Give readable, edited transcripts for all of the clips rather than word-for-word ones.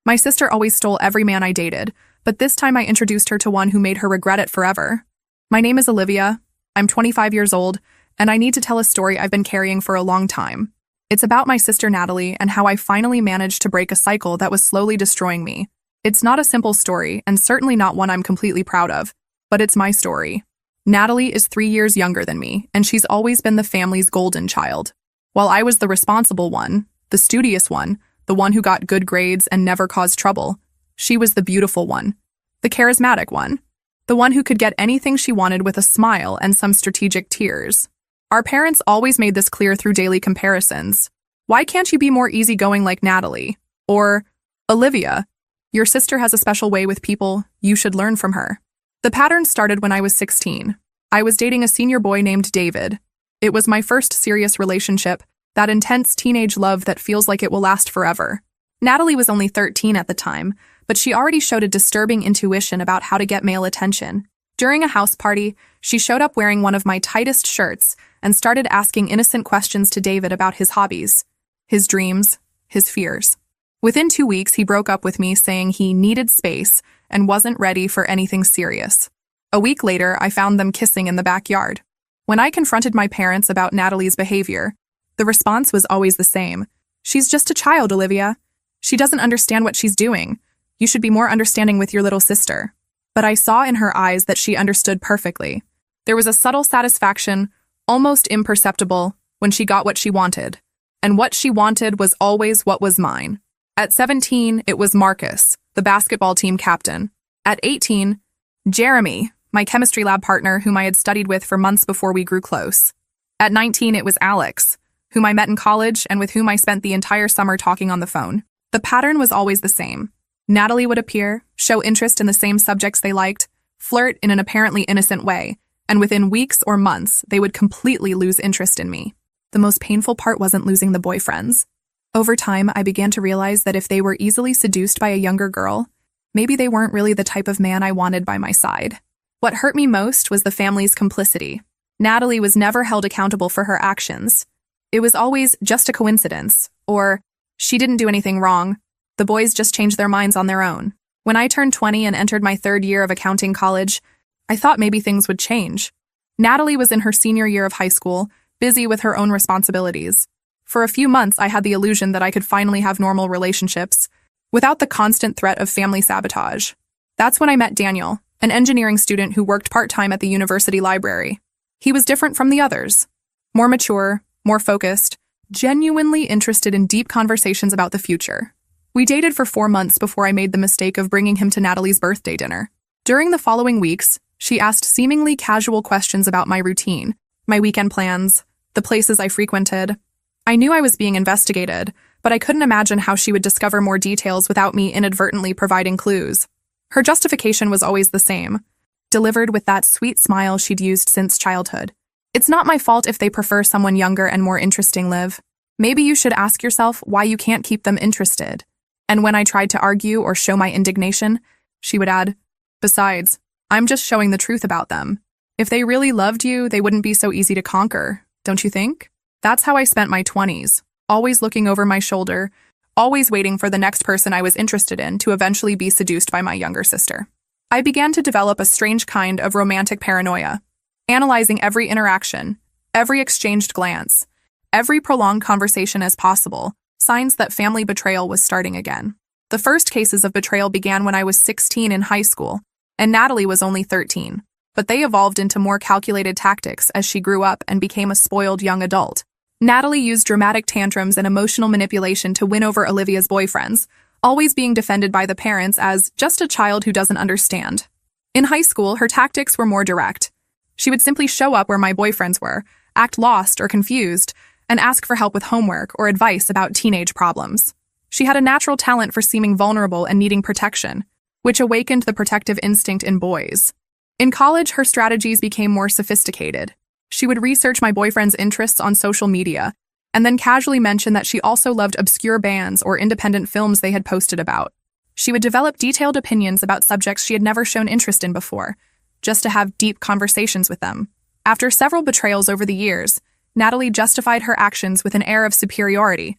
My sister always stole every man I dated, but this time I introduced her to one who made her regret it forever. My name is Olivia. I'm 25 years old, and I need to tell a story I've been carrying for a long time. It's about my sister Natalie and how I finally managed to break a cycle that was slowly destroying me. It's not a simple story, and certainly not one I'm completely proud of, but it's my story. Natalie is 3 years younger than me, and she's always been the family's golden child. While I was the responsible one, the studious one, the one who got good grades and never caused trouble, she was the beautiful one, the charismatic one, the one who could get anything she wanted with a smile and some strategic tears. Our parents always made this clear through daily comparisons. Why can't you be more easygoing like Natalie? Or, Olivia, your sister has a special way with people, you should learn from her. The pattern started when I was 16. I was dating a senior boy named David. It was my first serious relationship, that intense teenage love that feels like it will last forever. Natalie was only 13 at the time, but she already showed a disturbing intuition about how to get male attention. During a house party, she showed up wearing one of my tightest shirts and started asking innocent questions to David about his hobbies, his dreams, his fears. Within 2 weeks, he broke up with me saying he needed space and wasn't ready for anything serious. A week later, I found them kissing in the backyard. When I confronted my parents about Natalie's behavior, the response was always the same. She's just a child, Olivia. She doesn't understand what she's doing. You should be more understanding with your little sister. But I saw in her eyes that she understood perfectly. There was a subtle satisfaction, almost imperceptible, when she got what she wanted. And what she wanted was always what was mine. At 17, it was Marcus, the basketball team captain. At 18, Jeremy, my chemistry lab partner whom I had studied with for months before we grew close. At 19, it was Alex, whom I met in college and with whom I spent the entire summer talking on the phone. The pattern was always the same. Natalie would appear, show interest in the same subjects they liked, flirt in an apparently innocent way, and within weeks or months, they would completely lose interest in me. The most painful part wasn't losing the boyfriends. Over time, I began to realize that if they were easily seduced by a younger girl, maybe they weren't really the type of man I wanted by my side. What hurt me most was the family's complicity. Natalie was never held accountable for her actions. It was always just a coincidence, or she didn't do anything wrong. The boys just changed their minds on their own. When I turned 20 and entered my 3rd year of accounting college, I thought maybe things would change. Natalie was in her senior year of high school, busy with her own responsibilities. For a few months, I had the illusion that I could finally have normal relationships, without the constant threat of family sabotage. That's when I met Daniel, an engineering student who worked part-time at the university library. He was different from the others. More mature, more focused, genuinely interested in deep conversations about the future. We dated for 4 months before I made the mistake of bringing him to Natalie's birthday dinner. During the following weeks, she asked seemingly casual questions about my routine, my weekend plans, the places I frequented. I knew I was being investigated, but I couldn't imagine how she would discover more details without me inadvertently providing clues. Her justification was always the same, delivered with that sweet smile she'd used since childhood. It's not my fault if they prefer someone younger and more interesting, Liv. Maybe you should ask yourself why you can't keep them interested. And when I tried to argue or show my indignation, she would add, "Besides, I'm just showing the truth about them. If they really loved you, they wouldn't be so easy to conquer, don't you think?" That's how I spent my 20s, always looking over my shoulder, always waiting for the next person I was interested in to eventually be seduced by my younger sister. I began to develop a strange kind of romantic paranoia, analyzing every interaction, every exchanged glance, every prolonged conversation as possible, signs that family betrayal was starting again. The first cases of betrayal began when I was 16 in high school, and Natalie was only 13, but they evolved into more calculated tactics as she grew up and became a spoiled young adult. Natalie used dramatic tantrums and emotional manipulation to win over Olivia's boyfriends, always being defended by the parents as just a child who doesn't understand. In high school, her tactics were more direct. She would simply show up where my boyfriends were, act lost or confused, and ask for help with homework or advice about teenage problems. She had a natural talent for seeming vulnerable and needing protection, which awakened the protective instinct in boys. In college, her strategies became more sophisticated. She would research my boyfriend's interests on social media, and then casually mention that she also loved obscure bands or independent films they had posted about. She would develop detailed opinions about subjects she had never shown interest in before, just to have deep conversations with them. After several betrayals over the years, Natalie justified her actions with an air of superiority,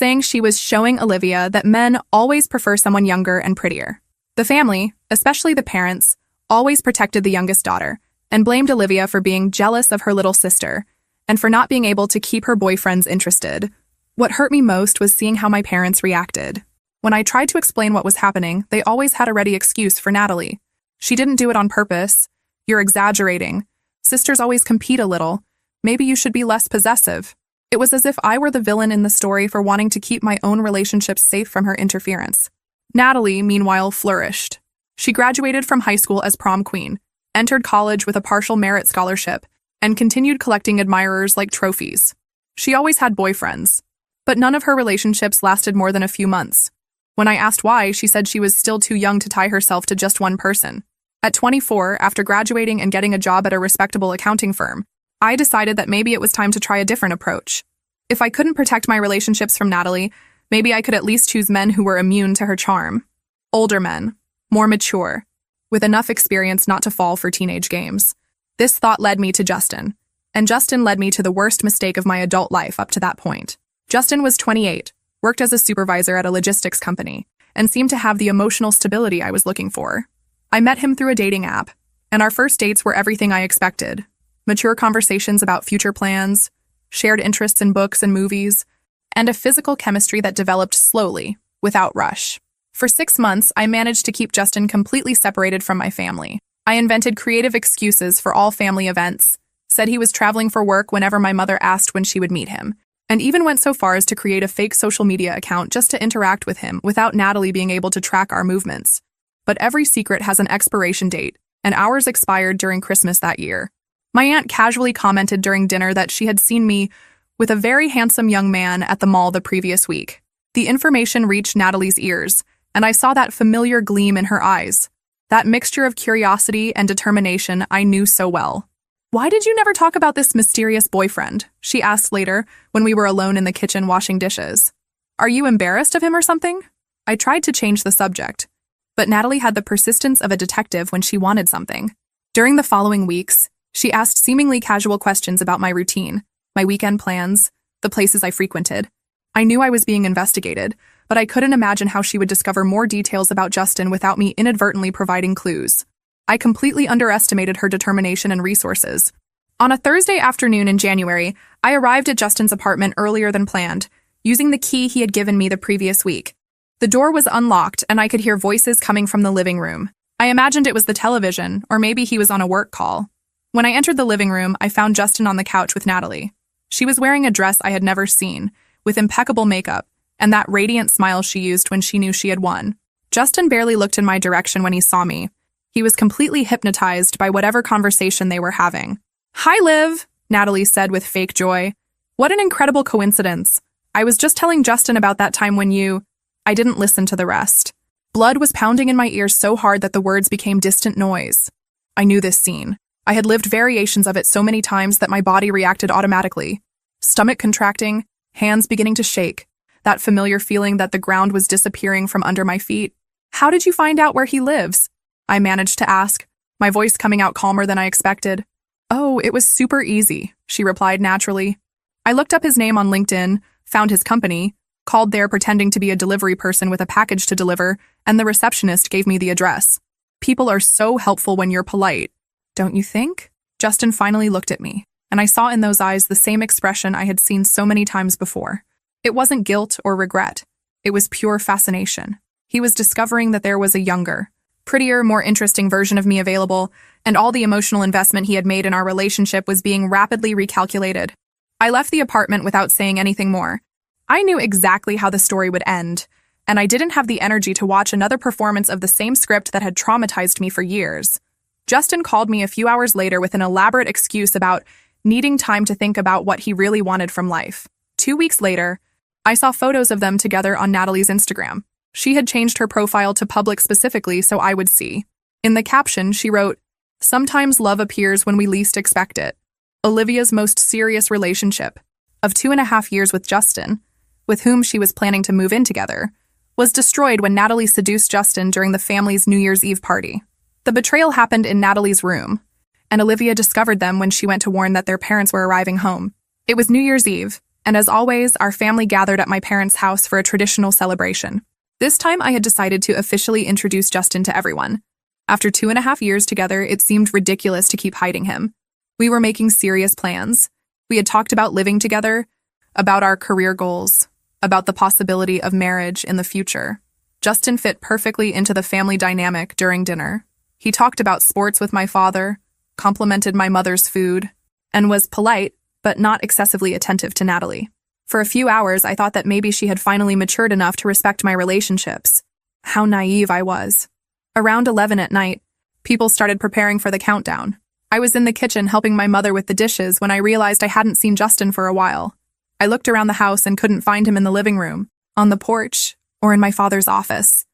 saying she was showing Olivia that men always prefer someone younger and prettier. The family, especially the parents, always protected the youngest daughter and blamed Olivia for being jealous of her little sister and for not being able to keep her boyfriends interested. What hurt me most was seeing how my parents reacted. When I tried to explain what was happening, they always had a ready excuse for Natalie. She didn't do it on purpose. You're exaggerating. Sisters always compete a little. Maybe you should be less possessive. It was as if I were the villain in the story for wanting to keep my own relationships safe from her interference. Natalie, meanwhile, flourished. She graduated from high school as prom queen, entered college with a partial merit scholarship, and continued collecting admirers like trophies. She always had boyfriends, but none of her relationships lasted more than a few months. When I asked why, she said she was still too young to tie herself to just one person. At 24, after graduating and getting a job at a respectable accounting firm, I decided that maybe it was time to try a different approach. If I couldn't protect my relationships from Natalie, maybe I could at least choose men who were immune to her charm. Older men, more mature, with enough experience not to fall for teenage games. This thought led me to Justin, and Justin led me to the worst mistake of my adult life up to that point. Justin was 28, worked as a supervisor at a logistics company, and seemed to have the emotional stability I was looking for. I met him through a dating app, and our first dates were everything I expected. Mature conversations about future plans, shared interests in books and movies, and a physical chemistry that developed slowly, without rush. For 6 months, I managed to keep Justin completely separated from my family. I invented creative excuses for all family events, said he was traveling for work whenever my mother asked when she would meet him, and even went so far as to create a fake social media account just to interact with him without Natalie being able to track our movements. But every secret has an expiration date, and ours expired during Christmas that year. My aunt casually commented during dinner that she had seen me with a very handsome young man at the mall the previous week. The information reached Natalie's ears, and I saw that familiar gleam in her eyes, that mixture of curiosity and determination I knew so well. "Why did you never talk about this mysterious boyfriend?" she asked later when we were alone in the kitchen washing dishes. "Are you embarrassed of him or something?" I tried to change the subject, but Natalie had the persistence of a detective when she wanted something. During the following weeks, she asked seemingly casual questions about my routine, my weekend plans, the places I frequented. I knew I was being investigated, but I couldn't imagine how she would discover more details about Justin without me inadvertently providing clues. I completely underestimated her determination and resources. On a Thursday afternoon in January, I arrived at Justin's apartment earlier than planned, using the key he had given me the previous week. The door was unlocked, and I could hear voices coming from the living room. I imagined it was the television, or maybe he was on a work call. When I entered the living room, I found Justin on the couch with Natalie. She was wearing a dress I had never seen, with impeccable makeup, and that radiant smile she used when she knew she had won. Justin barely looked in my direction when he saw me. He was completely hypnotized by whatever conversation they were having. "Hi, Liv," Natalie said with fake joy. "What an incredible coincidence. I was just telling Justin about that time when you—" I didn't listen to the rest. Blood was pounding in my ears so hard that the words became distant noise. I knew this scene. I had lived variations of it so many times that my body reacted automatically. Stomach contracting, hands beginning to shake, that familiar feeling that the ground was disappearing from under my feet. "How did you find out where he lives?" I managed to ask, my voice coming out calmer than I expected. "Oh, it was super easy," she replied naturally. I looked up his name on LinkedIn, found his company, called there pretending to be a delivery person with a package to deliver, and the receptionist gave me the address. People are so helpful when you're polite, don't you think? Justin finally looked at me, and I saw in those eyes the same expression I had seen so many times before. It wasn't guilt or regret. It was pure fascination. He was discovering that there was a younger, prettier, more interesting version of me available, and all the emotional investment he had made in our relationship was being rapidly recalculated. I left the apartment without saying anything more. I knew exactly how the story would end, and I didn't have the energy to watch another performance of the same script that had traumatized me for years. Justin called me a few hours later with an elaborate excuse about needing time to think about what he really wanted from life. 2 weeks later, I saw photos of them together on Natalie's Instagram. She had changed her profile to public specifically so I would see. In the caption, she wrote, "Sometimes love appears when we least expect it." Olivia's most serious relationship, of 2.5 years with Justin, with whom she was planning to move in together, was destroyed when Natalie seduced Justin during the family's New Year's Eve party. The betrayal happened in Natalie's room, and Olivia discovered them when she went to warn that their parents were arriving home. It was New Year's Eve, And as always, our family gathered at my parents' house for a traditional celebration. This time I had decided to officially introduce Justin to everyone. After 2.5 years together, it seemed ridiculous to keep hiding him. We were making serious plans. We had talked about living together, about our career goals, about the possibility of marriage in the future. Justin fit perfectly into the family dynamic during dinner. He talked about sports with my father, complimented my mother's food, and was polite, but not excessively attentive to Natalie. For a few hours, I thought that maybe she had finally matured enough to respect my relationships. How naive I was. Around 11 at night, people started preparing for the countdown. I was in the kitchen helping my mother with the dishes when I realized I hadn't seen Justin for a while. I looked around the house and couldn't find him in the living room, on the porch, or in my father's office.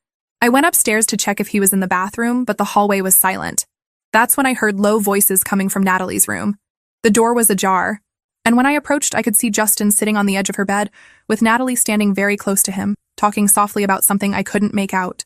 I went upstairs to check if he was in the bathroom, but the hallway was silent. That's when I heard low voices coming from Natalie's room. The door was ajar, and when I approached, I could see Justin sitting on the edge of her bed, with Natalie standing very close to him, talking softly about something I couldn't make out.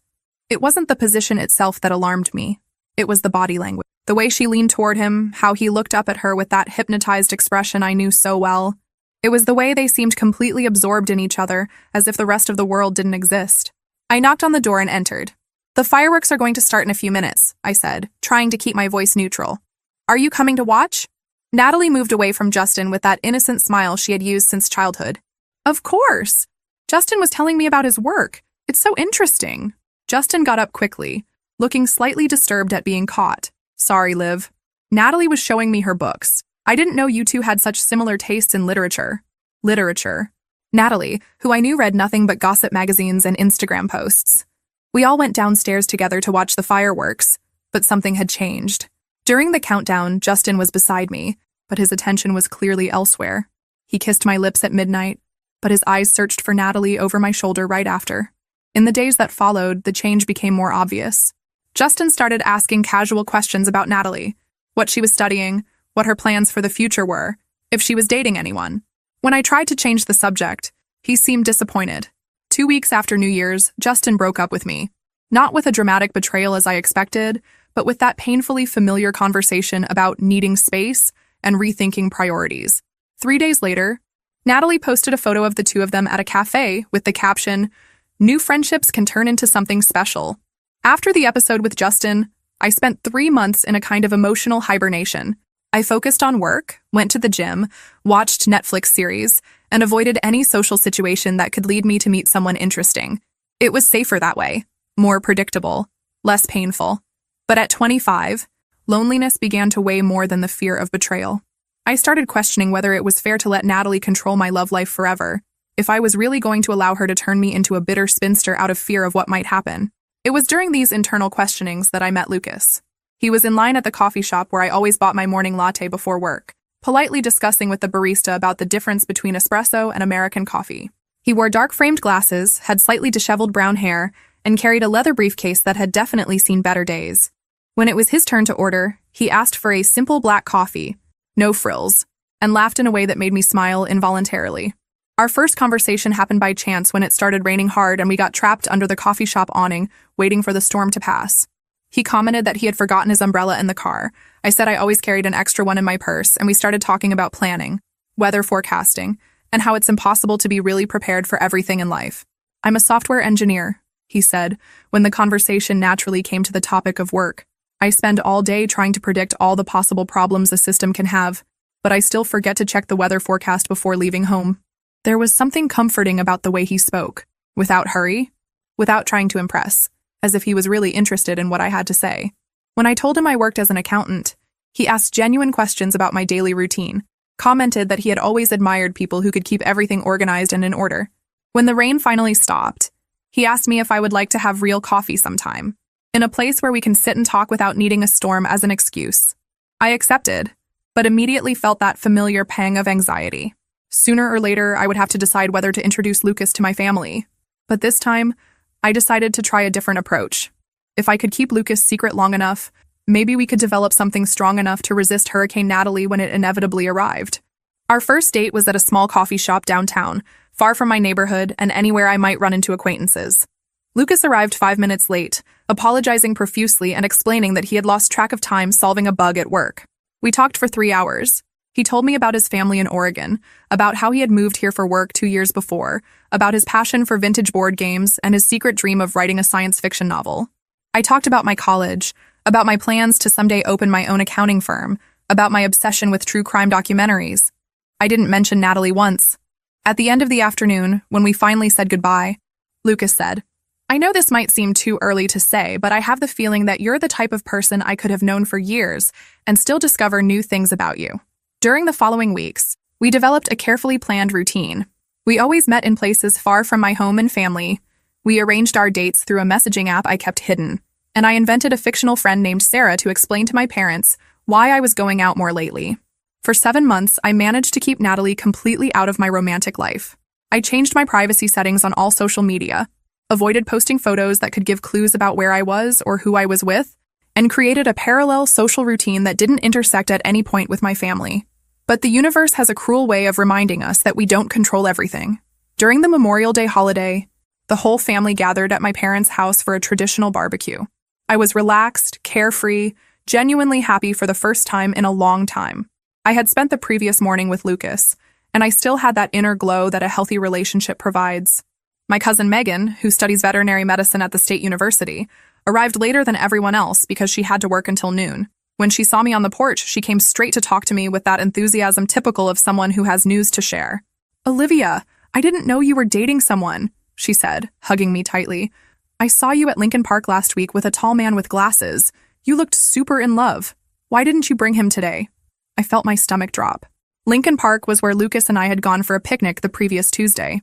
It wasn't the position itself that alarmed me. It was the body language. The way she leaned toward him, how he looked up at her with that hypnotized expression I knew so well. It was the way they seemed completely absorbed in each other, as if the rest of the world didn't exist. I knocked on the door and entered. "The fireworks are going to start in a few minutes," I said, trying to keep my voice neutral. "Are you coming to watch?" Natalie moved away from Justin with that innocent smile she had used since childhood. "Of course! Justin was telling me about his work. It's so interesting." Justin got up quickly, looking slightly disturbed at being caught. "Sorry, Liv. Natalie was showing me her books. I didn't know you two had such similar tastes in literature." Literature. Natalie, who I knew read nothing but gossip magazines and Instagram posts. We all went downstairs together to watch the fireworks, but something had changed. During the countdown, Justin was beside me, but his attention was clearly elsewhere. He kissed my lips at midnight, but his eyes searched for Natalie over my shoulder right after. In the days that followed, the change became more obvious. Justin started asking casual questions about Natalie, what she was studying, what her plans for the future were, if she was dating anyone. When I tried to change the subject, he seemed disappointed. 2 weeks after New Year's, Justin broke up with me. Not with a dramatic betrayal as I expected, but with that painfully familiar conversation about needing space and rethinking priorities. 3 days later, Natalie posted a photo of the two of them at a cafe with the caption, "New friendships can turn into something special." After the episode with Justin, I spent 3 months in a kind of emotional hibernation. I focused on work, went to the gym, watched Netflix series, and avoided any social situation that could lead me to meet someone interesting. It was safer that way, more predictable, less painful. But at 25, loneliness began to weigh more than the fear of betrayal. I started questioning whether it was fair to let Natalie control my love life forever, if I was really going to allow her to turn me into a bitter spinster out of fear of what might happen. It was during these internal questionings that I met Lucas. He was in line at the coffee shop where I always bought my morning latte before work, politely discussing with the barista about the difference between espresso and American coffee. He wore dark-framed glasses, had slightly disheveled brown hair, and carried a leather briefcase that had definitely seen better days. When it was his turn to order, he asked for a simple black coffee, no frills, and laughed in a way that made me smile involuntarily. Our first conversation happened by chance when it started raining hard and we got trapped under the coffee shop awning, waiting for the storm to pass. He commented that he had forgotten his umbrella in the car. I said I always carried an extra one in my purse, and we started talking about planning, weather forecasting, and how it's impossible to be really prepared for everything in life. "I'm a software engineer," he said, when the conversation naturally came to the topic of work. "I spend all day trying to predict all the possible problems a system can have, but I still forget to check the weather forecast before leaving home." There was something comforting about the way he spoke, without hurry, without trying to impress, as if he was really interested in what I had to say. When I told him I worked as an accountant, he asked genuine questions about my daily routine, commented that he had always admired people who could keep everything organized and in order. When the rain finally stopped, he asked me if I would like to have real coffee sometime, in a place where we can sit and talk without needing a storm as an excuse. I accepted, but immediately felt that familiar pang of anxiety. Sooner or later, I would have to decide whether to introduce Lucas to my family. But this time, I decided to try a different approach. If I could keep Lucas secret long enough, maybe we could develop something strong enough to resist Hurricane Natalie when it inevitably arrived. Our first date was at a small coffee shop downtown, far from my neighborhood and anywhere I might run into acquaintances. Lucas arrived 5 minutes late, apologizing profusely and explaining that he had lost track of time solving a bug at work. We talked for 3 hours. He told me about his family in Oregon, about how he had moved here for work 2 years before, about his passion for vintage board games, and his secret dream of writing a science fiction novel. I talked about my college, about my plans to someday open my own accounting firm, about my obsession with true crime documentaries. I didn't mention Natalie once. At the end of the afternoon, when we finally said goodbye, Lucas said, "I know this might seem too early to say, but I have the feeling that you're the type of person I could have known for years and still discover new things about you." During the following weeks, we developed a carefully planned routine. We always met in places far from my home and family. We arranged our dates through a messaging app I kept hidden, and I invented a fictional friend named Sarah to explain to my parents why I was going out more lately. For 7 months, I managed to keep Natalie completely out of my romantic life. I changed my privacy settings on all social media, avoided posting photos that could give clues about where I was or who I was with, and created a parallel social routine that didn't intersect at any point with my family. But the universe has a cruel way of reminding us that we don't control everything. During the Memorial Day holiday, the whole family gathered at my parents' house for a traditional barbecue. I was relaxed, carefree, genuinely happy for the first time in a long time. I had spent the previous morning with Lucas, and I still had that inner glow that a healthy relationship provides. My cousin Megan, who studies veterinary medicine at the state university, arrived later than everyone else because she had to work until noon. When she saw me on the porch, she came straight to talk to me with that enthusiasm typical of someone who has news to share. "Olivia, I didn't know you were dating someone," she said, hugging me tightly. "I saw you at Lincoln Park last week with a tall man with glasses. You looked super in love. Why didn't you bring him today?" I felt my stomach drop. Lincoln Park was where Lucas and I had gone for a picnic the previous Tuesday.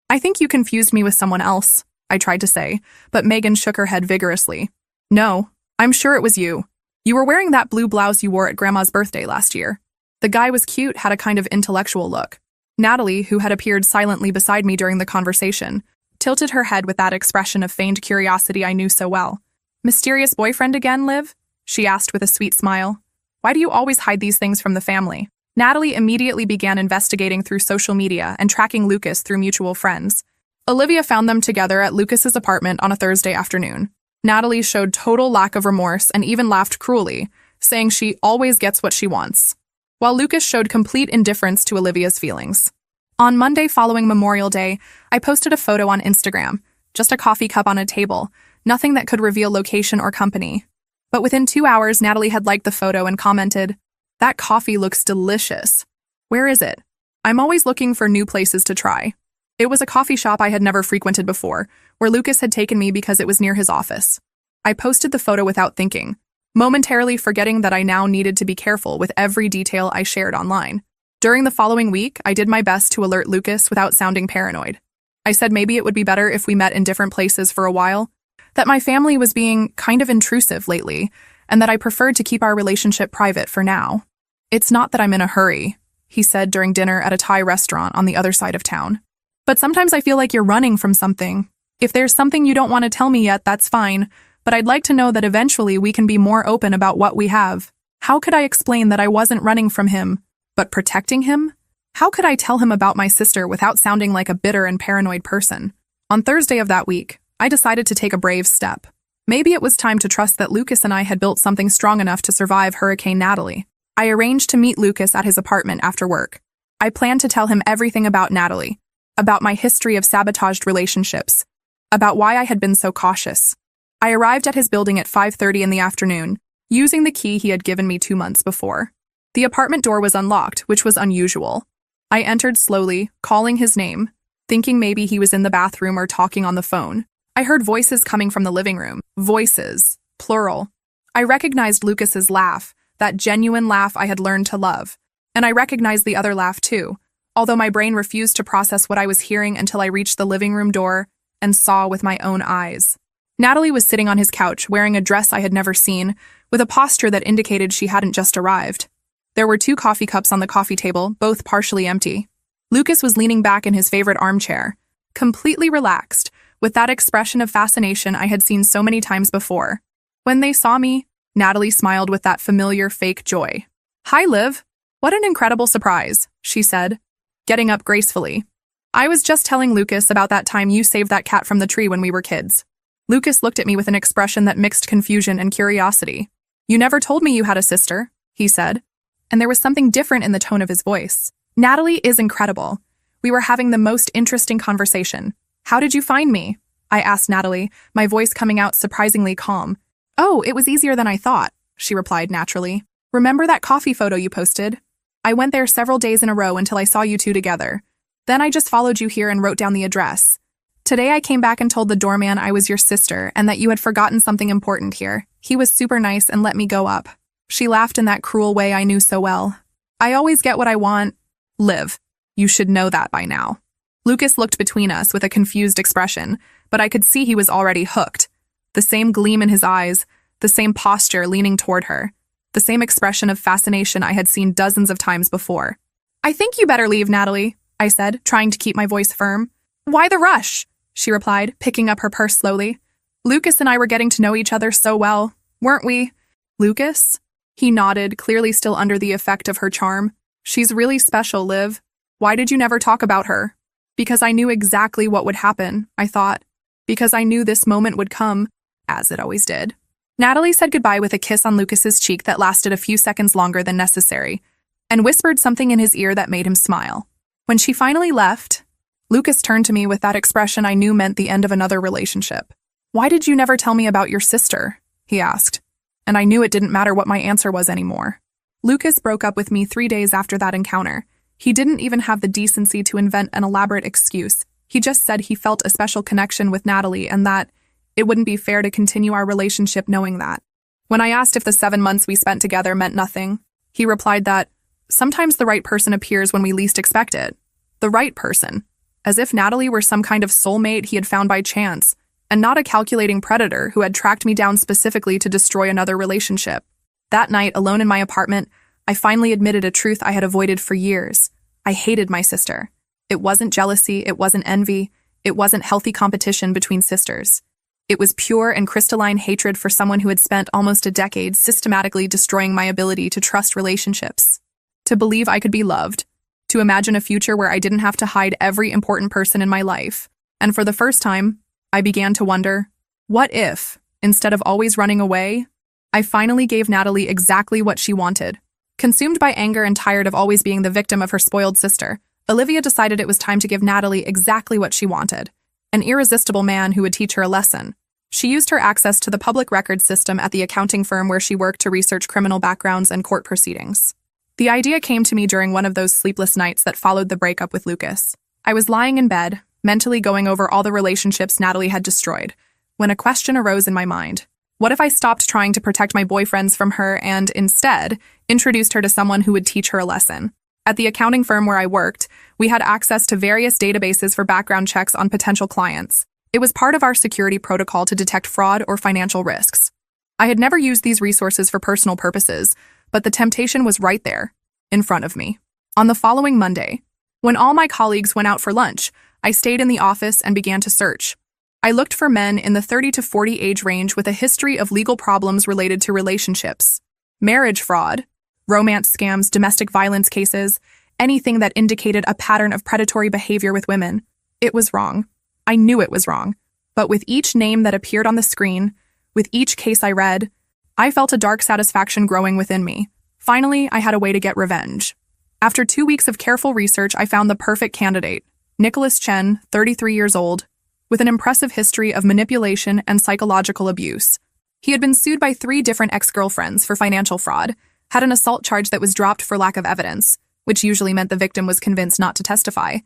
"I think you confused me with someone else," I tried to say, but Megan shook her head vigorously. "No, I'm sure it was you. You were wearing that blue blouse you wore at Grandma's birthday last year." The guy was cute, had a kind of intellectual look. Natalie, who had appeared silently beside me during the conversation, tilted her head with that expression of feigned curiosity I knew so well. "Mysterious boyfriend again, Liv?" she asked with a sweet smile. "Why do you always hide these things from the family?" Natalie immediately began investigating through social media and tracking Lucas through mutual friends. Olivia found them together at Lucas's apartment on a Thursday afternoon. Natalie showed total lack of remorse and even laughed cruelly, saying she always gets what she wants, while Lucas showed complete indifference to Olivia's feelings. On Monday following Memorial Day, I posted a photo on Instagram, just a coffee cup on a table, nothing that could reveal location or company. But within 2 hours, Natalie had liked the photo and commented, "That coffee looks delicious. Where is it? I'm always looking for new places to try." It was a coffee shop I had never frequented before, where Lucas had taken me because it was near his office. I posted the photo without thinking, momentarily forgetting that I now needed to be careful with every detail I shared online. During the following week, I did my best to alert Lucas without sounding paranoid. I said maybe it would be better if we met in different places for a while, that my family was being kind of intrusive lately, and that I preferred to keep our relationship private for now. "It's not that I'm in a hurry," he said during dinner at a Thai restaurant on the other side of town. "But sometimes I feel like you're running from something. If there's something you don't want to tell me yet, that's fine, but I'd like to know that eventually we can be more open about what we have." How could I explain that I wasn't running from him, but protecting him? How could I tell him about my sister without sounding like a bitter and paranoid person? On Thursday of that week, I decided to take a brave step. Maybe it was time to trust that Lucas and I had built something strong enough to survive Hurricane Natalie. I arranged to meet Lucas at his apartment after work. I planned to tell him everything about Natalie, about my history of sabotaged relationships, about why I had been so cautious. I arrived at his building at 5:30 in the afternoon, using the key he had given me 2 months before. The apartment door was unlocked, which was unusual. I entered slowly, calling his name, thinking maybe he was in the bathroom or talking on the phone. I heard voices coming from the living room. Voices, plural. I recognized Lucas's laugh, that genuine laugh I had learned to love. And I recognized the other laugh too, although my brain refused to process what I was hearing until I reached the living room door and saw with my own eyes. Natalie was sitting on his couch, wearing a dress I had never seen, with a posture that indicated she hadn't just arrived. There were 2 coffee cups on the coffee table, both partially empty. Lucas was leaning back in his favorite armchair, completely relaxed, with that expression of fascination I had seen so many times before. When they saw me, Natalie smiled with that familiar fake joy. "Hi, Liv. What an incredible surprise," she said, getting up gracefully. "I was just telling Lucas about that time you saved that cat from the tree when we were kids." Lucas looked at me with an expression that mixed confusion and curiosity. "You never told me you had a sister," he said. and there was something different in the tone of his voice. Natalie is incredible. We were having the most interesting conversation. How did you find me? I asked Natalie, my voice coming out surprisingly calm. Oh, it was easier than I thought, she replied naturally. Remember that coffee photo you posted? I went there several days in a row until I saw you two together. Then I just followed you here and wrote down the address. Today I came back and told the doorman I was your sister and that you had forgotten something important here. He was super nice and let me go up. She laughed in that cruel way I knew so well. I always get what I want. Liv, you should know that by now. Lucas looked between us with a confused expression, but I could see he was already hooked. The same gleam in his eyes, the same posture leaning toward her, the same expression of fascination I had seen dozens of times before. I think you better leave, Natalie, I said, trying to keep my voice firm. Why the rush? She replied, picking up her purse slowly. Lucas and I were getting to know each other so well, weren't we? Lucas? He nodded, clearly still under the effect of her charm. She's really special, Liv. Why did you never talk about her? Because I knew exactly what would happen, I thought. Because I knew this moment would come, as it always did. Natalie said goodbye with a kiss on Lucas's cheek that lasted a few seconds longer than necessary, and whispered something in his ear that made him smile. When she finally left, Lucas turned to me with that expression I knew meant the end of another relationship. Why did you never tell me about your sister? He asked, and I knew it didn't matter what my answer was anymore. Lucas broke up with me 3 days after that encounter. He didn't even have the decency to invent an elaborate excuse. He just said he felt a special connection with Natalie and that it wouldn't be fair to continue our relationship knowing that. When I asked if the 7 months we spent together meant nothing, he replied that sometimes the right person appears when we least expect it. The right person. As if Natalie were some kind of soulmate he had found by chance, and not a calculating predator who had tracked me down specifically to destroy another relationship. That night, alone in my apartment, I finally admitted a truth I had avoided for years. I hated my sister. It wasn't jealousy, it wasn't envy, it wasn't healthy competition between sisters. It was pure and crystalline hatred for someone who had spent almost a decade systematically destroying my ability to trust relationships. To believe I could be loved. To imagine a future where I didn't have to hide every important person in my life. And for the first time, I began to wonder, what if, instead of always running away, I finally gave Natalie exactly what she wanted? Consumed by anger and tired of always being the victim of her spoiled sister, Olivia decided it was time to give Natalie exactly what she wanted. An irresistible man who would teach her a lesson. She used her access to the public records system at the accounting firm where she worked to research criminal backgrounds and court proceedings. The idea came to me during one of those sleepless nights that followed the breakup with Lucas. I was lying in bed, mentally going over all the relationships Natalie had destroyed, when a question arose in my mind. What if I stopped trying to protect my boyfriends from her and, instead, introduced her to someone who would teach her a lesson? At the accounting firm where I worked, we had access to various databases for background checks on potential clients. It was part of our security protocol to detect fraud or financial risks. I had never used these resources for personal purposes, but the temptation was right there, in front of me. On the following Monday, when all my colleagues went out for lunch, I stayed in the office and began to search. I looked for men in the 30 to 40 age range with a history of legal problems related to relationships, marriage fraud, romance scams, domestic violence cases, anything that indicated a pattern of predatory behavior with women. It was wrong. I knew it was wrong. But with each name that appeared on the screen, with each case I read, I felt a dark satisfaction growing within me. Finally, I had a way to get revenge. After 2 weeks of careful research, I found the perfect candidate, Nicholas Chen, 33 years old, with an impressive history of manipulation and psychological abuse. He had been sued by 3 different ex-girlfriends for financial fraud, had an assault charge that was dropped for lack of evidence, which usually meant the victim was convinced not to testify,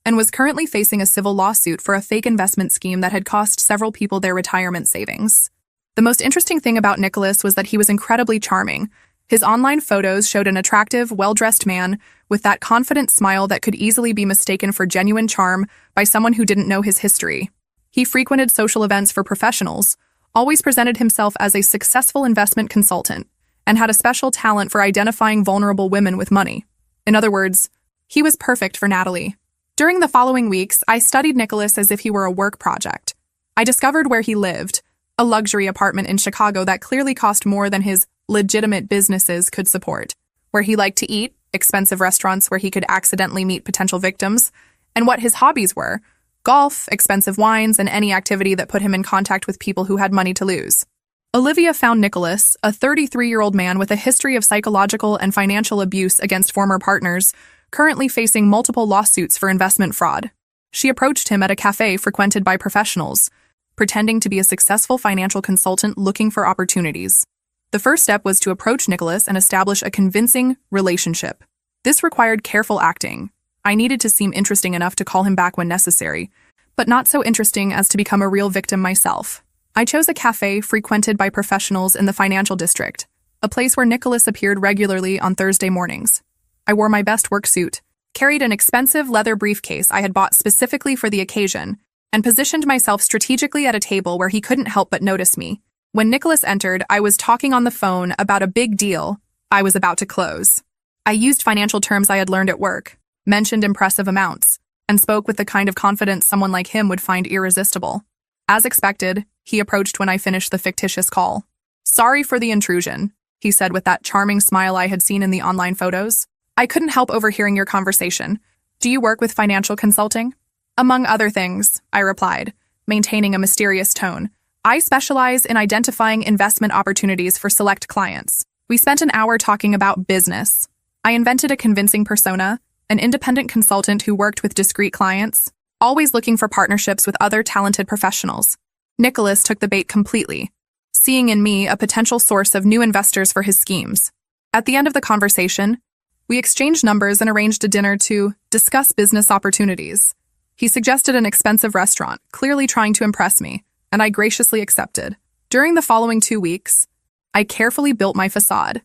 and was currently facing a civil lawsuit for a fake investment scheme that had cost several people their retirement savings. The most interesting thing about Nicholas was that he was incredibly charming. His online photos showed an attractive, well-dressed man with that confident smile that could easily be mistaken for genuine charm by someone who didn't know his history. He frequented social events for professionals, always presented himself as a successful investment consultant, and had a special talent for identifying vulnerable women with money. In other words, he was perfect for Natalie. During the following weeks, I studied Nicholas as if he were a work project. I discovered where he lived, a luxury apartment in Chicago that clearly cost more than his legitimate businesses could support, where he liked to eat, expensive restaurants where he could accidentally meet potential victims, and what his hobbies were, golf, expensive wines, and any activity that put him in contact with people who had money to lose. Olivia found Nicholas, a 33-year-old man with a history of psychological and financial abuse against former partners, currently facing multiple lawsuits for investment fraud. She approached him at a cafe frequented by professionals, pretending to be a successful financial consultant looking for opportunities. The first step was to approach Nicholas and establish a convincing relationship. This required careful acting. I needed to seem interesting enough to call him back when necessary, but not so interesting as to become a real victim myself. I chose a cafe frequented by professionals in the financial district, a place where Nicholas appeared regularly on Thursday mornings. I wore my best work suit, carried an expensive leather briefcase I had bought specifically for the occasion, and positioned myself strategically at a table where he couldn't help but notice me. When Nicholas entered, I was talking on the phone about a big deal I was about to close. I used financial terms I had learned at work, mentioned impressive amounts, and spoke with the kind of confidence someone like him would find irresistible. As expected, he approached when I finished the fictitious call. "Sorry for the intrusion," he said with that charming smile I had seen in the online photos. "I couldn't help overhearing your conversation. Do you work with financial consulting?" "Among other things," I replied, maintaining a mysterious tone. "I specialize in identifying investment opportunities for select clients." We spent an hour talking about business. I invented a convincing persona, an independent consultant who worked with discreet clients, always looking for partnerships with other talented professionals. Nicholas took the bait completely, seeing in me a potential source of new investors for his schemes. At the end of the conversation, we exchanged numbers and arranged a dinner to discuss business opportunities. He suggested an expensive restaurant, clearly trying to impress me, and I graciously accepted. During the following 2 weeks, I carefully built my facade.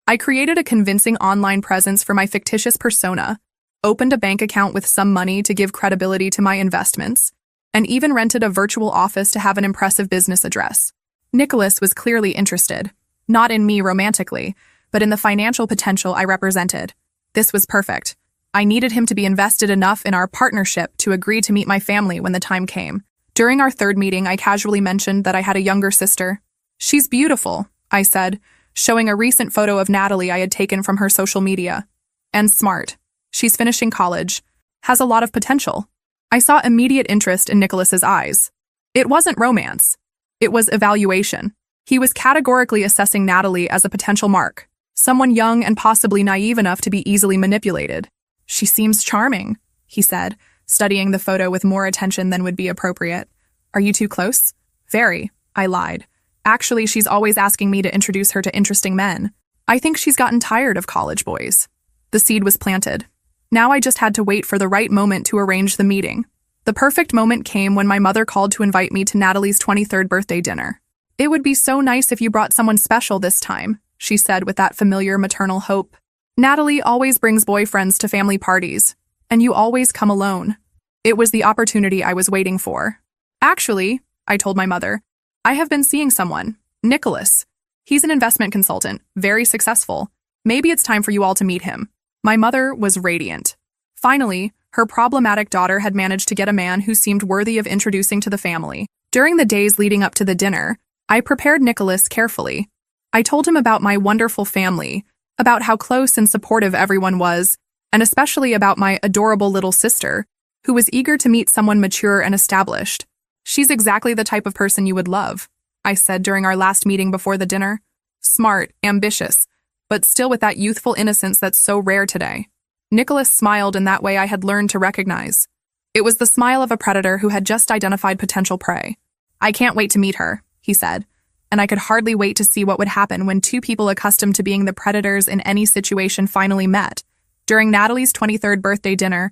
I created a convincing online presence for my fictitious persona, opened a bank account with some money to give credibility to my investments, and even rented a virtual office to have an impressive business address. Nicholas was clearly interested, not in me romantically, but in the financial potential I represented. This was perfect. I needed him to be invested enough in our partnership to agree to meet my family when the time came. During our third meeting, I casually mentioned that I had a younger sister. "She's beautiful," I said, showing a recent photo of Natalie I had taken from her social media. "And smart. She's finishing college. Has a lot of potential." I saw immediate interest in Nicholas's eyes. It wasn't romance. It was evaluation. He was categorically assessing Natalie as a potential mark, someone young and possibly naive enough to be easily manipulated. "She seems charming," he said, studying the photo with more attention than would be appropriate. "Are you too close?" "Very," I lied. "Actually, she's always asking me to introduce her to interesting men. I think she's gotten tired of college boys." The seed was planted. Now I just had to wait for the right moment to arrange the meeting. The perfect moment came when my mother called to invite me to Natalie's 23rd birthday dinner. "It would be so nice if you brought someone special this time," she said with that familiar maternal hope. "Natalie always brings boyfriends to family parties, and you always come alone." It was the opportunity I was waiting for. "Actually," I told my mother, "I have been seeing someone, Nicholas. He's an investment consultant, very successful. Maybe it's time for you all to meet him." My mother was radiant. Finally, her problematic daughter had managed to get a man who seemed worthy of introducing to the family. During the days leading up to the dinner, I prepared Nicholas carefully. I told him about my wonderful family, about how close and supportive everyone was, and especially about my adorable little sister, who was eager to meet someone mature and established. "She's exactly the type of person you would love," I said during our last meeting before the dinner. "Smart, ambitious, but still with that youthful innocence that's so rare today." Nicholas smiled in that way I had learned to recognize. It was the smile of a predator who had just identified potential prey. "I can't wait to meet her," he said, and I could hardly wait to see what would happen when two people accustomed to being the predators in any situation finally met. During Natalie's 23rd birthday dinner,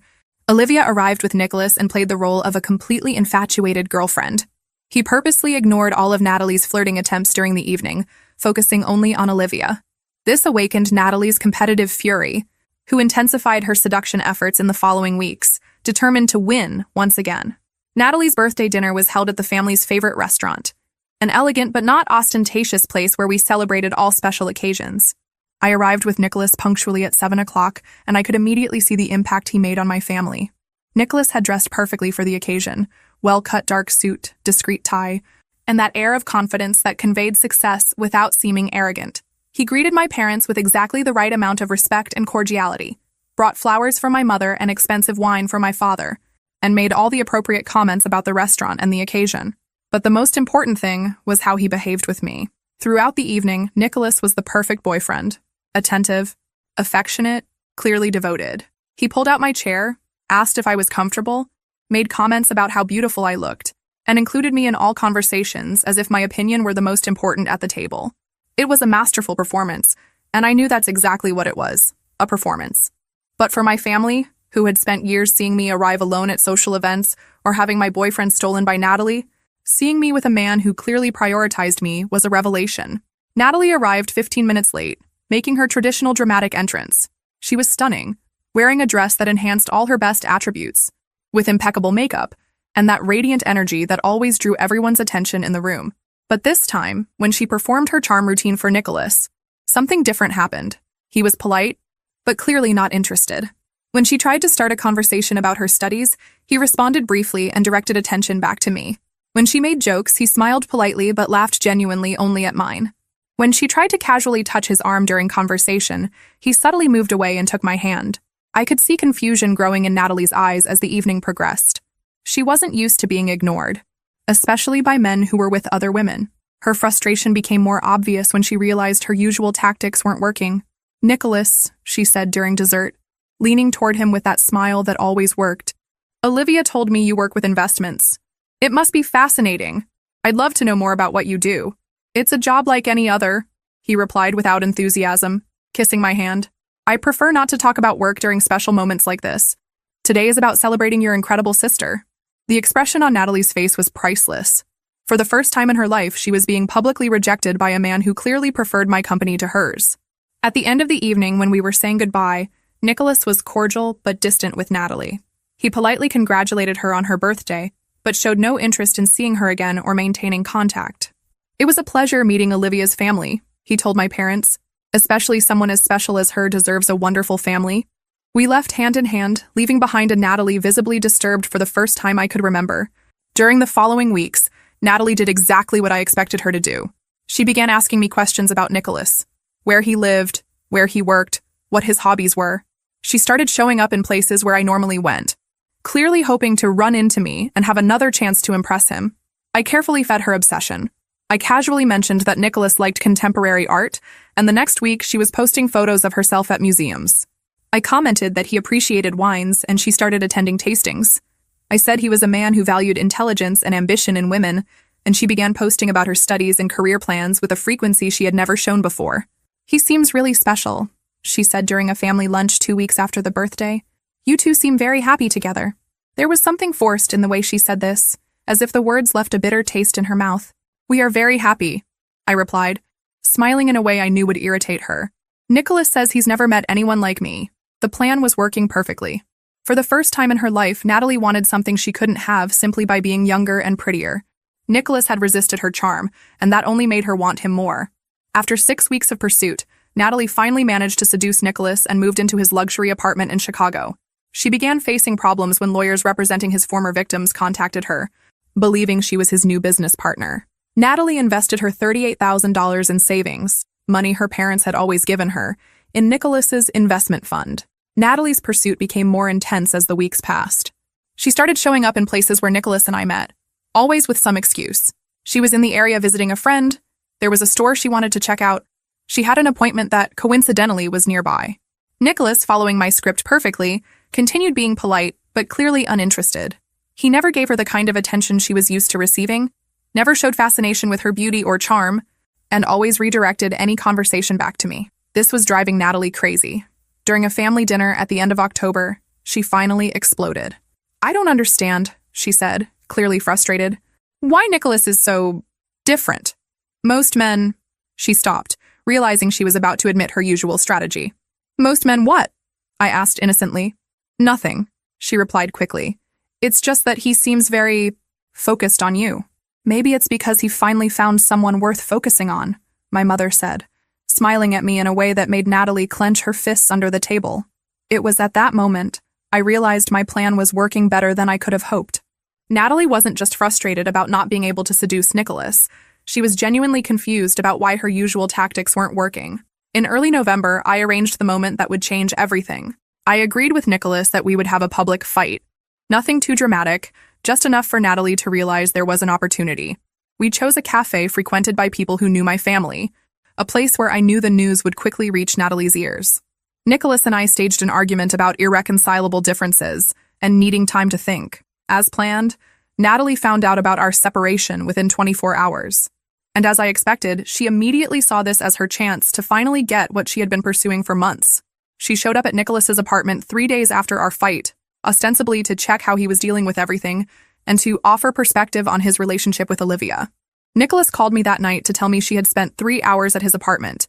Olivia arrived with Nicholas and played the role of a completely infatuated girlfriend. He purposely ignored all of Natalie's flirting attempts during the evening, focusing only on Olivia. This awakened Natalie's competitive fury, who intensified her seduction efforts in the following weeks, determined to win once again. Natalie's birthday dinner was held at the family's favorite restaurant, an elegant but not ostentatious place where we celebrated all special occasions. I arrived with Nicholas punctually at 7 o'clock, and I could immediately see the impact he made on my family. Nicholas had dressed perfectly for the occasion, well-cut dark suit, discreet tie, and that air of confidence that conveyed success without seeming arrogant. He greeted my parents with exactly the right amount of respect and cordiality, brought flowers for my mother and expensive wine for my father, and made all the appropriate comments about the restaurant and the occasion. But the most important thing was how he behaved with me. Throughout the evening, Nicholas was the perfect boyfriend. Attentive, affectionate, clearly devoted. He pulled out my chair, asked if I was comfortable, made comments about how beautiful I looked, and included me in all conversations as if my opinion were the most important at the table. It was a masterful performance, and I knew that's exactly what it was, a performance. But for my family, who had spent years seeing me arrive alone at social events or having my boyfriend stolen by Natalie, seeing me with a man who clearly prioritized me was a revelation. Natalie arrived 15 minutes late, making her traditional dramatic entrance. She was stunning, wearing a dress that enhanced all her best attributes, with impeccable makeup, and that radiant energy that always drew everyone's attention in the room. But this time, when she performed her charm routine for Nicholas, something different happened. He was polite, but clearly not interested. When she tried to start a conversation about her studies, he responded briefly and directed attention back to me. When she made jokes, he smiled politely but laughed genuinely only at mine. When she tried to casually touch his arm during conversation, he subtly moved away and took my hand. I could see confusion growing in Natalie's eyes as the evening progressed. She wasn't used to being ignored, especially by men who were with other women. Her frustration became more obvious when she realized her usual tactics weren't working. "Nicholas," she said during dessert, leaning toward him with that smile that always worked. "Olivia told me you work with investments. It must be fascinating. I'd love to know more about what you do." "It's a job like any other," he replied without enthusiasm, kissing my hand. "I prefer not to talk about work during special moments like this. Today is about celebrating your incredible sister." The expression on Natalie's face was priceless. For the first time in her life, she was being publicly rejected by a man who clearly preferred my company to hers. At the end of the evening, when we were saying goodbye, Nicholas was cordial but distant with Natalie. He politely congratulated her on her birthday, but showed no interest in seeing her again or maintaining contact. "It was a pleasure meeting Olivia's family," he told my parents. "Especially someone as special as her deserves a wonderful family." We left hand in hand, leaving behind a Natalie visibly disturbed for the first time I could remember. During the following weeks, Natalie did exactly what I expected her to do. She began asking me questions about Nicholas, where he lived, where he worked, what his hobbies were. She started showing up in places where I normally went, clearly hoping to run into me and have another chance to impress him. I carefully fed her obsession. I casually mentioned that Nicholas liked contemporary art, and the next week she was posting photos of herself at museums. I commented that he appreciated wines, and she started attending tastings. I said he was a man who valued intelligence and ambition in women, and she began posting about her studies and career plans with a frequency she had never shown before. "He seems really special," she said during a family lunch 2 weeks after the birthday. "You two seem very happy together." There was something forced in the way she said this, as if the words left a bitter taste in her mouth. "We are very happy," I replied, smiling in a way I knew would irritate her. "Nicholas says he's never met anyone like me." The plan was working perfectly. For the first time in her life, Natalie wanted something she couldn't have simply by being younger and prettier. Nicholas had resisted her charm, and that only made her want him more. After 6 weeks of pursuit, Natalie finally managed to seduce Nicholas and moved into his luxury apartment in Chicago. She began facing problems when lawyers representing his former victims contacted her, believing she was his new business partner. Natalie invested her $38,000 in savings, money her parents had always given her, in Nicholas's investment fund. Natalie's pursuit became more intense as the weeks passed. She started showing up in places where Nicholas and I met, always with some excuse. She was in the area visiting a friend, there was a store she wanted to check out, she had an appointment that, coincidentally, was nearby. Nicholas, following my script perfectly, continued being polite, but clearly uninterested. He never gave her the kind of attention she was used to receiving, never showed fascination with her beauty or charm, and always redirected any conversation back to me. This was driving Natalie crazy. During a family dinner at the end of October, she finally exploded. "I don't understand," she said, clearly frustrated. "Why Nicholas is so different. Most men—" She stopped, realizing she was about to admit her usual strategy. "Most men what?" I asked innocently. "Nothing," she replied quickly. "It's just that he seems very focused on you." "Maybe it's because he finally found someone worth focusing on," my mother said, smiling at me in a way that made Natalie clench her fists under the table. It was at that moment I realized my plan was working better than I could have hoped. Natalie wasn't just frustrated about not being able to seduce Nicholas. She was genuinely confused about why her usual tactics weren't working. In early November, I arranged the moment that would change everything. I agreed with Nicholas that we would have a public fight. Nothing too dramatic, just enough for Natalie to realize there was an opportunity. We chose a cafe frequented by people who knew my family, a place where I knew the news would quickly reach Natalie's ears. Nicholas and I staged an argument about irreconcilable differences and needing time to think. As planned, Natalie found out about our separation within 24 hours. And as I expected, she immediately saw this as her chance to finally get what she had been pursuing for months. She showed up at Nicholas's apartment 3 days after our fight, ostensibly to check how he was dealing with everything and to offer perspective on his relationship with Olivia. Nicholas called me that night to tell me she had spent 3 hours at his apartment,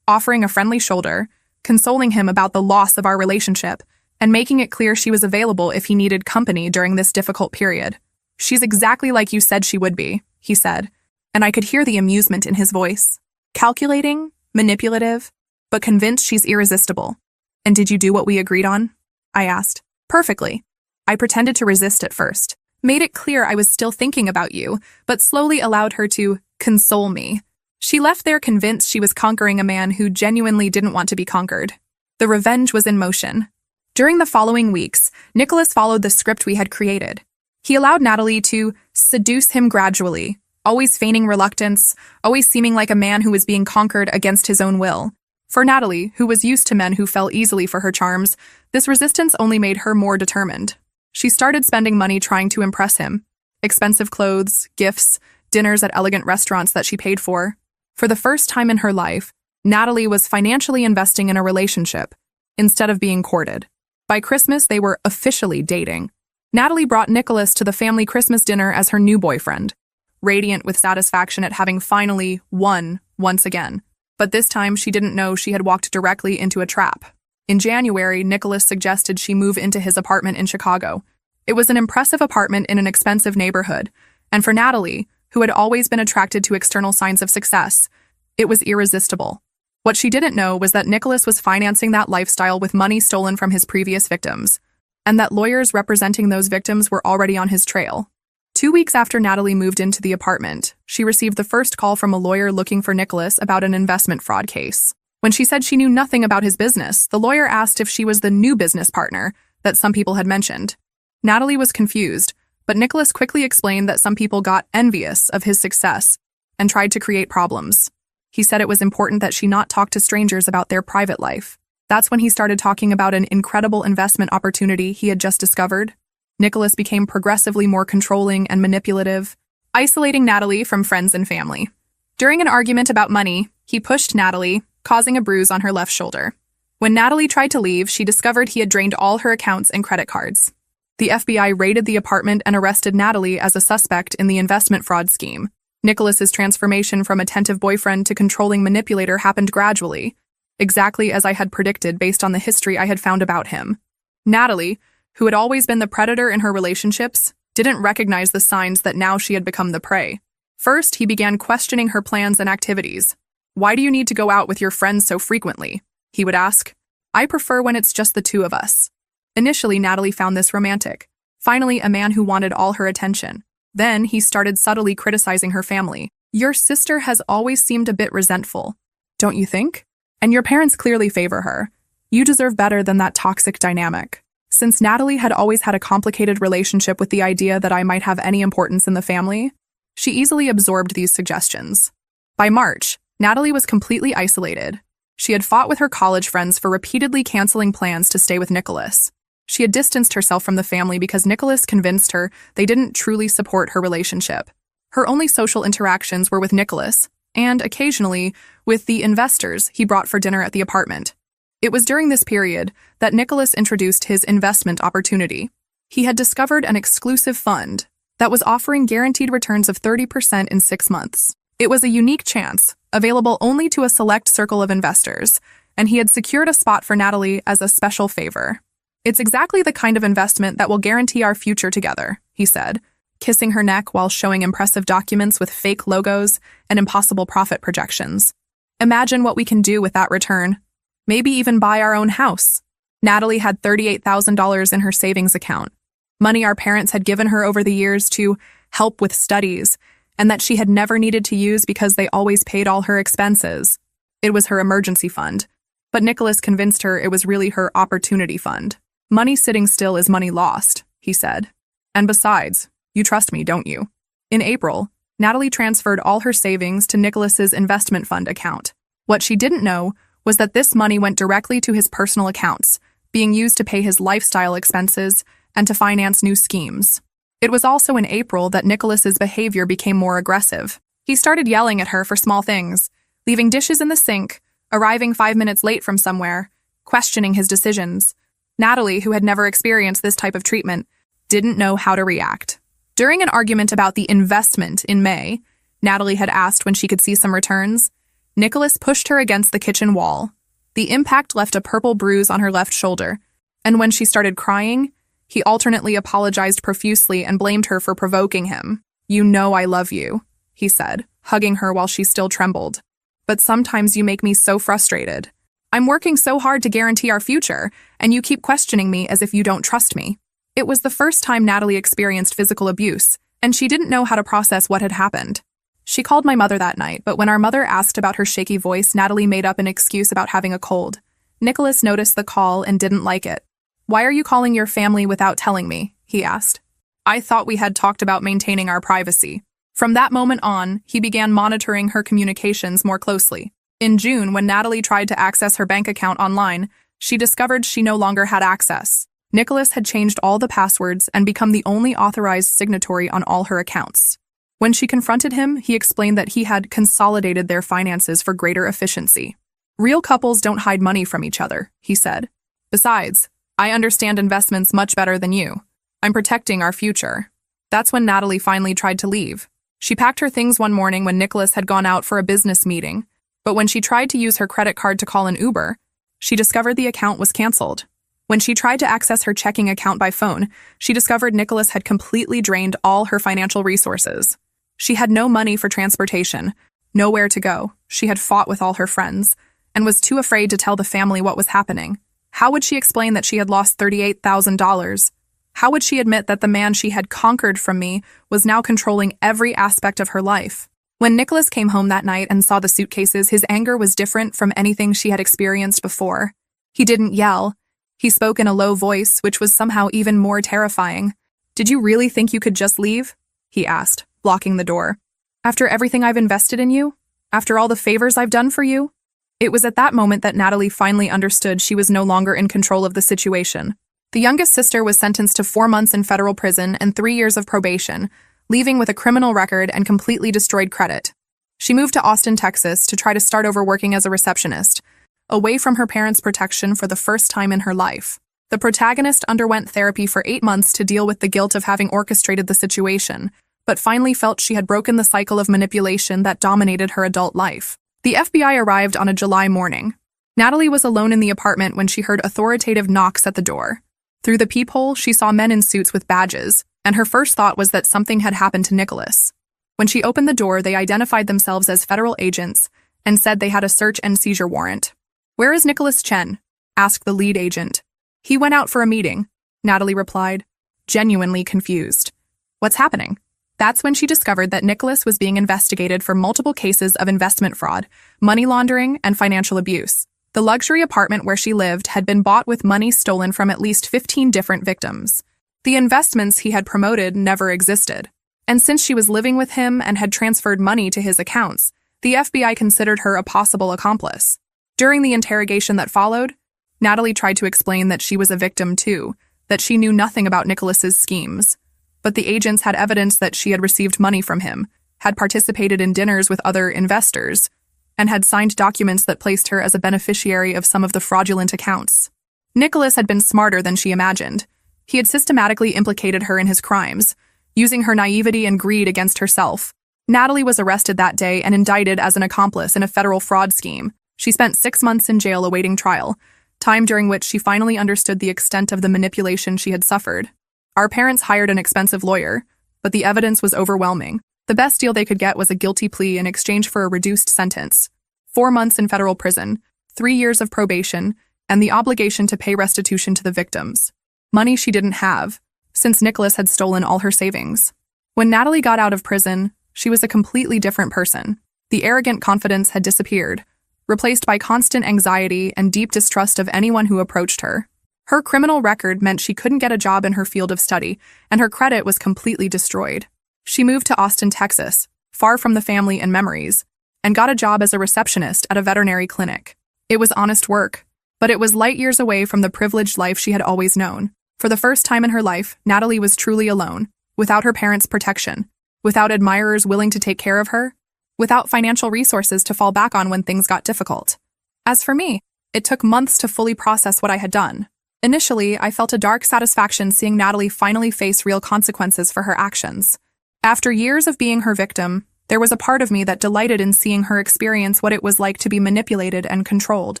offering a friendly shoulder, consoling him about the loss of our relationship, and making it clear she was available if he needed company during this difficult period. "She's exactly like you said she would be," he said, and I could hear the amusement in his voice. "Calculating, manipulative, but convinced she's irresistible." "And did you do what we agreed on?" I asked. "Perfectly." I pretended to resist at first, made it clear I was still thinking about you, but slowly allowed her to console me. She left there convinced she was conquering a man who genuinely didn't want to be conquered. The revenge was in motion. During the following weeks, Nicholas followed the script we had created. He allowed Natalie to seduce him gradually, always feigning reluctance, always seeming like a man who was being conquered against his own will. For Natalie, who was used to men who fell easily for her charms, this resistance only made her more determined. She started spending money trying to impress him. Expensive clothes, gifts, dinners at elegant restaurants that she paid for. For the first time in her life, Natalie was financially investing in a relationship, instead of being courted. By Christmas, they were officially dating. Natalie brought Nicholas to the family Christmas dinner as her new boyfriend, radiant with satisfaction at having finally won once again. But this time, she didn't know she had walked directly into a trap. In January, Nicholas suggested she move into his apartment in Chicago. It was an impressive apartment in an expensive neighborhood, and for Natalie, who had always been attracted to external signs of success, it was irresistible. What she didn't know was that Nicholas was financing that lifestyle with money stolen from his previous victims, and that lawyers representing those victims were already on his trail. 2 weeks after Natalie moved into the apartment, she received the first call from a lawyer looking for Nicholas about an investment fraud case. When she said she knew nothing about his business, the lawyer asked if she was the new business partner that some people had mentioned. Natalie was confused, but Nicholas quickly explained that some people got envious of his success and tried to create problems. He said it was important that she not talk to strangers about their private life. That's when he started talking about an incredible investment opportunity he had just discovered. Nicholas became progressively more controlling and manipulative, isolating Natalie from friends and family. During an argument about money, he pushed Natalie, causing a bruise on her left shoulder. When Natalie tried to leave, she discovered he had drained all her accounts and credit cards. The FBI raided the apartment and arrested Natalie as a suspect in the investment fraud scheme. Nicholas's transformation from attentive boyfriend to controlling manipulator happened gradually, exactly as I had predicted based on the history I had found about him. Natalie, who had always been the predator in her relationships, didn't recognize the signs that now she had become the prey. First, he began questioning her plans and activities. "Why do you need to go out with your friends so frequently?" he would ask. "I prefer when it's just the two of us." Initially, Natalie found this romantic. Finally, a man who wanted all her attention. Then, he started subtly criticizing her family. "Your sister has always seemed a bit resentful, don't you think? And your parents clearly favor her. You deserve better than that toxic dynamic." Since Natalie had always had a complicated relationship with the idea that I might have any importance in the family, she easily absorbed these suggestions. By March, Natalie was completely isolated. She had fought with her college friends for repeatedly canceling plans to stay with Nicholas. She had distanced herself from the family because Nicholas convinced her they didn't truly support her relationship. Her only social interactions were with Nicholas, and occasionally with the investors he brought for dinner at the apartment. It was during this period that Nicholas introduced his investment opportunity. He had discovered an exclusive fund that was offering guaranteed returns of 30% in 6 months. It was a unique chance, available only to a select circle of investors, and he had secured a spot for Natalie as a special favor. "It's exactly the kind of investment that will guarantee our future together," he said, kissing her neck while showing impressive documents with fake logos and impossible profit projections. "Imagine what we can do with that return. Maybe even buy our own house." Natalie had $38,000 in her savings account, money our parents had given her over the years to help with studies, and that she had never needed to use because they always paid all her expenses. It was her emergency fund, but Nicholas convinced her it was really her opportunity fund. "Money sitting still is money lost," he said. "And besides, you trust me, don't you?" In April, Natalie transferred all her savings to Nicholas's investment fund account. What she didn't know was that this money went directly to his personal accounts, being used to pay his lifestyle expenses and to finance new schemes. It was also in April that Nicholas's behavior became more aggressive. He started yelling at her for small things, leaving dishes in the sink, arriving 5 minutes late from somewhere, questioning his decisions. Natalie, who had never experienced this type of treatment, didn't know how to react. During an argument about the investment in May, Natalie had asked when she could see some returns. Nicholas pushed her against the kitchen wall. The impact left a purple bruise on her left shoulder, and when she started crying, he alternately apologized profusely and blamed her for provoking him. "You know I love you," he said, hugging her while she still trembled. "But sometimes you make me so frustrated. I'm working so hard to guarantee our future, and you keep questioning me as if you don't trust me." It was the first time Natalie experienced physical abuse, and she didn't know how to process what had happened. She called my mother that night, but when our mother asked about her shaky voice, Natalie made up an excuse about having a cold. Nicholas noticed the call and didn't like it. "Why are you calling your family without telling me?" he asked. "I thought we had talked about maintaining our privacy." From that moment on, he began monitoring her communications more closely. In June, when Natalie tried to access her bank account online, she discovered she no longer had access. Nicholas had changed all the passwords and become the only authorized signatory on all her accounts. When she confronted him, he explained that he had consolidated their finances for greater efficiency. "Real couples don't hide money from each other," he said. "Besides, I understand investments much better than you. I'm protecting our future." That's when Natalie finally tried to leave. She packed her things one morning when Nicholas had gone out for a business meeting, but when she tried to use her credit card to call an Uber, she discovered the account was canceled. When she tried to access her checking account by phone, she discovered Nicholas had completely drained all her financial resources. She had no money for transportation, nowhere to go. She had fought with all her friends, and was too afraid to tell the family what was happening. How would she explain that she had lost $38,000? How would she admit that the man she had conquered from me was now controlling every aspect of her life? When Nicholas came home that night and saw the suitcases, his anger was different from anything she had experienced before. He didn't yell. He spoke in a low voice, which was somehow even more terrifying. "Did you really think you could just leave?" he asked, blocking the door. "After everything I've invested in you? After all the favors I've done for you?" It was at that moment that Natalie finally understood she was no longer in control of the situation. The youngest sister was sentenced to 4 months in federal prison and 3 years of probation, leaving with a criminal record and completely destroyed credit. She moved to Austin, Texas, to try to start over working as a receptionist, away from her parents' protection for the first time in her life. The protagonist underwent therapy for 8 months to deal with the guilt of having orchestrated the situation, but finally felt she had broken the cycle of manipulation that dominated her adult life. The FBI arrived on a July morning. Natalie was alone in the apartment when she heard authoritative knocks at the door. Through the peephole, she saw men in suits with badges, and her first thought was that something had happened to Nicholas. When she opened the door, they identified themselves as federal agents and said they had a search and seizure warrant. "Where is Nicholas Chen?" asked the lead agent. "He went out for a meeting," Natalie replied, genuinely confused. "What's happening?" That's when she discovered that Nicholas was being investigated for multiple cases of investment fraud, money laundering, and financial abuse. The luxury apartment where she lived had been bought with money stolen from at least 15 different victims. The investments he had promoted never existed. And since she was living with him and had transferred money to his accounts, the FBI considered her a possible accomplice. During the interrogation that followed, Natalie tried to explain that she was a victim too, that she knew nothing about Nicholas's schemes. But the agents had evidence that she had received money from him, had participated in dinners with other investors, and had signed documents that placed her as a beneficiary of some of the fraudulent accounts. Nicholas had been smarter than she imagined. He had systematically implicated her in his crimes, using her naivety and greed against herself. Natalie was arrested that day and indicted as an accomplice in a federal fraud scheme. She spent 6 months in jail awaiting trial, time during which she finally understood the extent of the manipulation she had suffered. Our parents hired an expensive lawyer, but the evidence was overwhelming. The best deal they could get was a guilty plea in exchange for a reduced sentence, 4 months in federal prison, 3 years of probation, and the obligation to pay restitution to the victims. Money she didn't have, since Nicholas had stolen all her savings. When Natalie got out of prison, she was a completely different person. The arrogant confidence had disappeared, replaced by constant anxiety and deep distrust of anyone who approached her. Her criminal record meant she couldn't get a job in her field of study, and her credit was completely destroyed. She moved to Austin, Texas, far from the family and memories, and got a job as a receptionist at a veterinary clinic. It was honest work, but it was light years away from the privileged life she had always known. For the first time in her life, Natalie was truly alone, without her parents' protection, without admirers willing to take care of her, without financial resources to fall back on when things got difficult. As for me, it took months to fully process what I had done. Initially, I felt a dark satisfaction seeing Natalie finally face real consequences for her actions. After years of being her victim, there was a part of me that delighted in seeing her experience what it was like to be manipulated and controlled.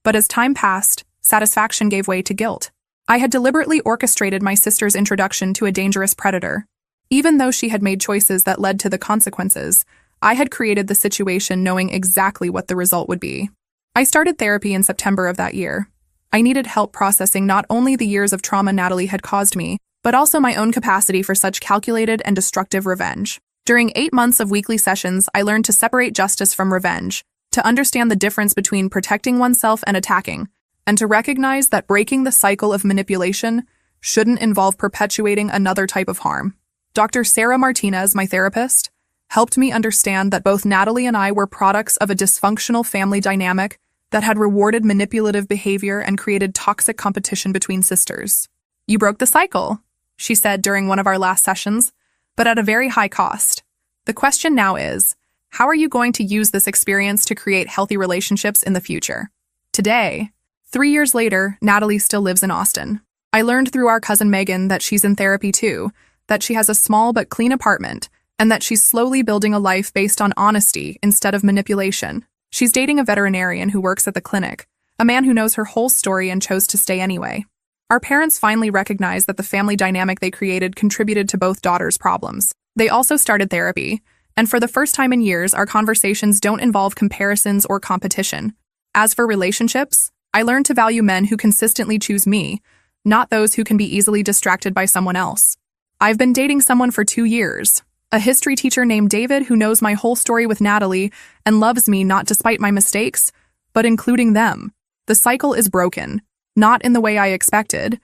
But as time passed, satisfaction gave way to guilt. I had deliberately orchestrated my sister's introduction to a dangerous predator. Even though she had made choices that led to the consequences, I had created the situation knowing exactly what the result would be. I started therapy in September of that year. I needed help processing not only the years of trauma Natalie had caused me, but also my own capacity for such calculated and destructive revenge. During 8 months of weekly sessions, I learned to separate justice from revenge, to understand the difference between protecting oneself and attacking, and to recognize that breaking the cycle of manipulation shouldn't involve perpetuating another type of harm. Dr. Sarah Martinez, my therapist, helped me understand that both Natalie and I were products of a dysfunctional family dynamic that had rewarded manipulative behavior and created toxic competition between sisters. "You broke the cycle," she said during one of our last sessions, but at a very high cost. The question now is, how are you going to use this experience to create healthy relationships in the future? Today, 3 years later, Natalie still lives in Austin. I learned through our cousin Megan that she's in therapy too, that she has a small but clean apartment, and that she's slowly building a life based on honesty instead of manipulation. She's dating a veterinarian who works at the clinic, a man who knows her whole story and chose to stay anyway. Our parents finally recognized that the family dynamic they created contributed to both daughters' problems. They also started therapy, and for the first time in years, our conversations don't involve comparisons or competition. As for relationships, I learned to value men who consistently choose me, not those who can be easily distracted by someone else. I've been dating someone for 2 years, a history teacher named David who knows my whole story with Natalie and loves me not despite my mistakes, but including them. The cycle is broken, not in the way I expected,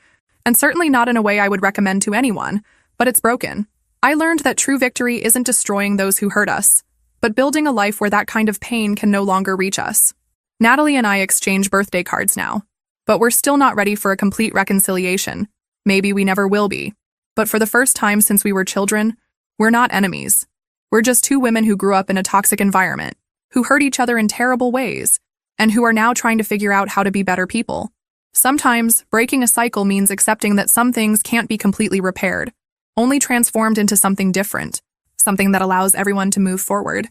and certainly not in a way I would recommend to anyone, but it's broken. I learned that true victory isn't destroying those who hurt us, but building a life where that kind of pain can no longer reach us. Natalie and I exchange birthday cards now, but we're still not ready for a complete reconciliation. Maybe we never will be. But for the first time since we were children, we're not enemies. We're just 2 women who grew up in a toxic environment, who hurt each other in terrible ways, and who are now trying to figure out how to be better people. Sometimes, breaking a cycle means accepting that some things can't be completely repaired, only transformed into something different, something that allows everyone to move forward.